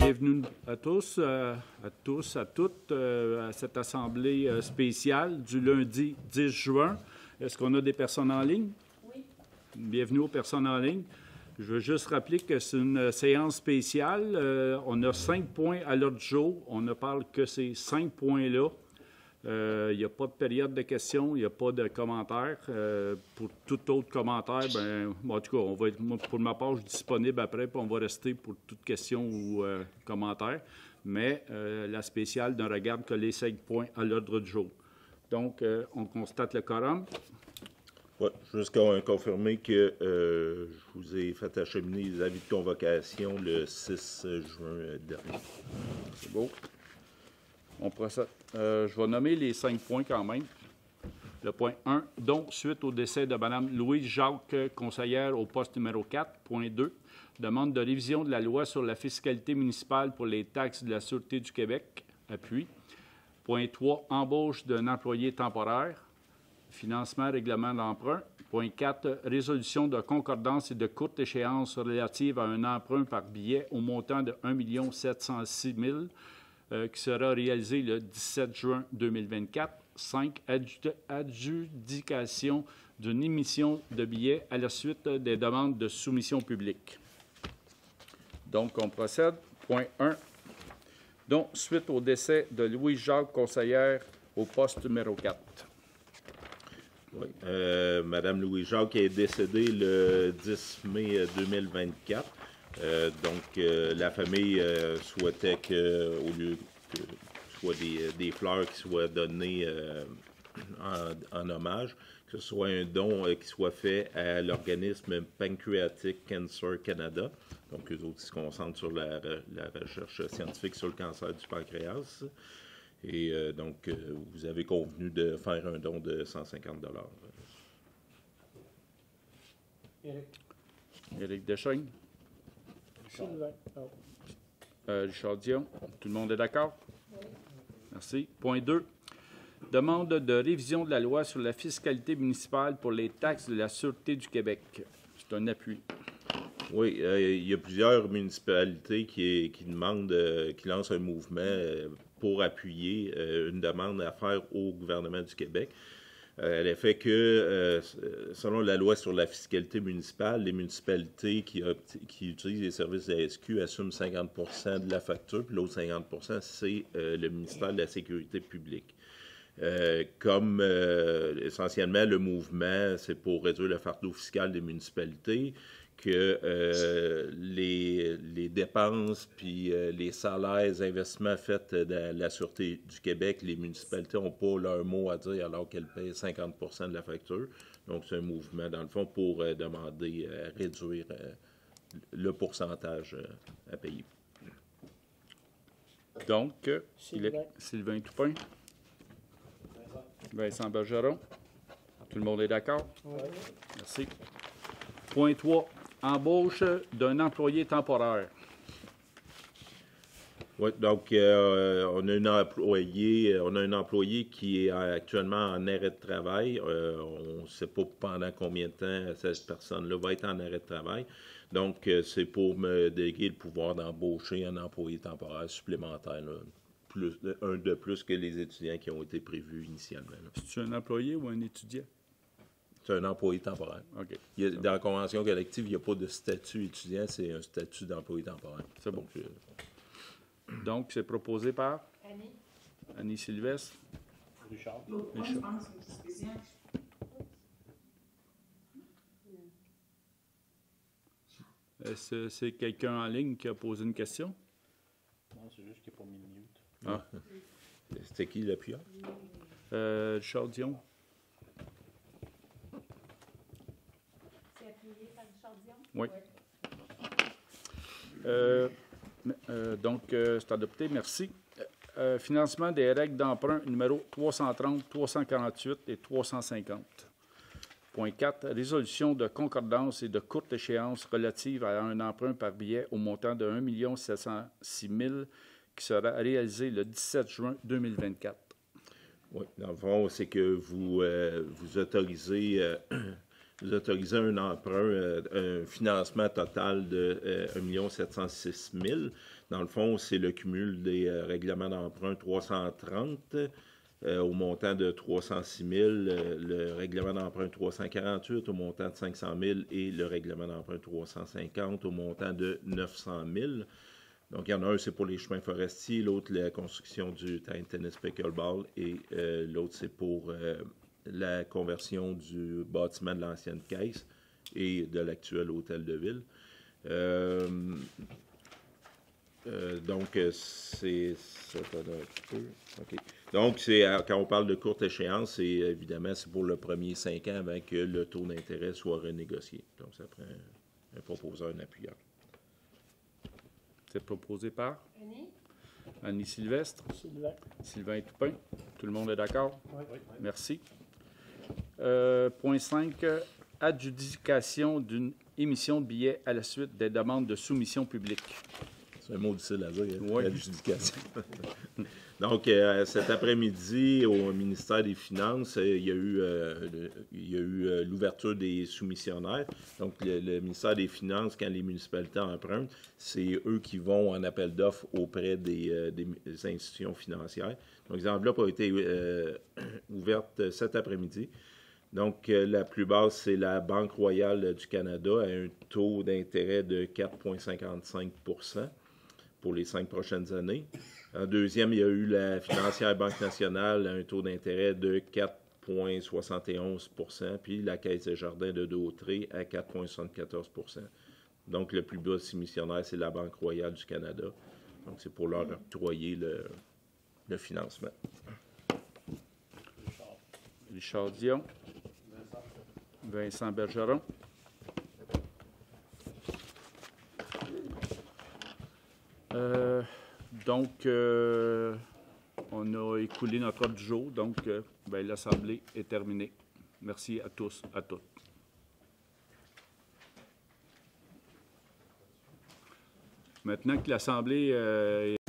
bienvenue à tous, à toutes, à cette assemblée spéciale du lundi 10 juin. Est-ce qu'on a des personnes en ligne? Oui. Bienvenue aux personnes en ligne. Je veux juste rappeler que c'est une séance spéciale. On a 5 points à l'ordre du jour. On ne parle que ces 5 points-là. Il n'y a pas de période de questions, il n'y a pas de commentaires. Pour tout autre commentaire, en tout cas, on va être, pour ma part, je suis disponible après, puis on va rester pour toute question ou commentaire. Mais la spéciale ne regarde que les 5 points à l'ordre du jour. Donc, on constate le quorum. Oui, juste confirmer que je vous ai fait acheminer les avis de convocation le 6 juin dernier. C'est beau. On procède. Je vais nommer les 5 points quand même. Le point 1, donc, suite au décès de Mme Louise Jacques, conseillère au poste numéro 4. Point 2, demande de révision de la loi sur la fiscalité municipale pour les taxes de la Sûreté du Québec. Appui. Point 3, embauche d'un employé temporaire. Financement, règlement d'emprunt. Point 4, résolution de concordance et de courte échéance relative à un emprunt par billet au montant de 1 706 000 qui sera réalisé le 17 juin 2024. 5, adjudication d'une émission de billets à la suite des demandes de soumission publique. Donc, on procède. Point 1. Donc, suite au décès de Louise Jacques, conseillère au poste numéro 4. Oui. Madame Louise Jacques est décédée le 10 mai 2024. La famille souhaitait qu'au lieu que ce soit des fleurs qui soient données en hommage, que ce soit un don qui soit fait à l'organisme Pancreatic Cancer Canada. Donc, eux autres se concentrent sur la recherche scientifique sur le cancer du pancréas. Et vous avez convenu de faire un don de 150 $. Éric Deschênes. Sylvain. Oh. Richard Dion. Tout le monde est d'accord? Oui. Merci. Point 2. Demande de révision de la loi sur la fiscalité municipale pour les taxes de la Sûreté du Québec. C'est un appui. Oui, il y a plusieurs municipalités qui demandent, qui lancent un mouvement pour appuyer une demande à faire au gouvernement du Québec. L'effet que, selon la loi sur la fiscalité municipale, les municipalités qui utilisent les services de la SQ assument 50 % de la facture, puis l'autre 50 %, c'est le ministère de la Sécurité publique. Essentiellement, le mouvement, c'est pour réduire le fardeau fiscal des municipalités, que les dépenses puis les salaires, les investissements faits dans la Sûreté du Québec, les municipalités n'ont pas leur mot à dire alors qu'elles payent 50 % de la facture. Donc, c'est un mouvement, dans le fond, pour demander à réduire le pourcentage à payer. Donc, Sylvain Toupin. Vincent Bergeron. Tout le monde est d'accord? Oui. Merci. Point 3. Embauche d'un employé temporaire. Oui, donc on a un employé qui est actuellement en arrêt de travail. On ne sait pas pendant combien de temps cette personne-là va être en arrêt de travail. Donc, c'est pour me déléguer le pouvoir d'embaucher un employé temporaire supplémentaire, là, un de plus que les étudiants qui ont été prévus initialement. C'est-tu un employé ou un étudiant? C'est un employé temporaire. OK. Dans la convention collective, il n'y a pas de statut étudiant, c'est un statut d'employé temporaire. C'est bon. Donc, c'est proposé par? Annie. Annie Sylvestre. Richard. L'autre point, je pense que c'est spécial. Est-ce que c'est quelqu'un en ligne qui a posé une question? Non, c'est juste qu'il n'est pas mis de mute. Ah. C'était qui l'appuyant? Richard Dion. C'est appuyé par Richard Dion? Oui. Donc, c'est adopté. Merci. Financement des règles d'emprunt numéro 330, 348 et 350. Point 4. Résolution de concordance et de courte échéance relative à un emprunt par billet au montant de 1 706 000 qui sera réalisé le 17 juin 2024. Oui, dans le fond, c'est que vous autorisez vous autorisez un emprunt, un financement total de 1 706 000. Dans le fond, c'est le cumul des règlements d'emprunt 330 au montant de 306 000, le règlement d'emprunt 348 au montant de 500 000 et le règlement d'emprunt 350 au montant de 900 000. Donc, il y en a un, c'est pour les chemins forestiers, l'autre, la construction du terrain de tennis pickleball, et l'autre, c'est pour la conversion du bâtiment de l'ancienne caisse et de l'actuel hôtel de ville. Donc, c'est ça. Okay. Donc, quand on parle de courte échéance, c'est évidemment c'est pour le premier 5 ans avant que le taux d'intérêt soit renégocié. Donc, ça prend un proposeur, un appuyeur. C'est proposé par Annie? Annie Sylvestre, Sylvain. Sylvain Toupin. Tout le monde est d'accord? Oui. Merci. Point 5, adjudication d'une émission de billets à la suite des demandes de soumission publique. C'est un mot difficile à dire, Oui. l'adjudication. Donc, cet après-midi, au ministère des Finances, il y a eu l'ouverture des soumissionnaires. Donc, le ministère des Finances, quand les municipalités empruntent, c'est eux qui vont en appel d'offres auprès des institutions financières. Donc, les enveloppes ont été ouvertes cet après-midi. Donc, la plus basse, c'est la Banque royale du Canada à un taux d'intérêt de 4,55 pour les 5 prochaines années. En deuxième, il y a eu la financière Banque nationale à un taux d'intérêt de 4,71 % puis la Caisse des jardins de Dautré à 4,74 %. Donc, le plus bas soumissionnaire, c'est la Banque royale du Canada. Donc, c'est pour leur octroyer le financement. Richard Dion. Vincent Bergeron. Donc, on a écoulé notre ordre du jour. Donc, l'Assemblée est terminée. Merci à tous, à toutes. Maintenant que l'Assemblée est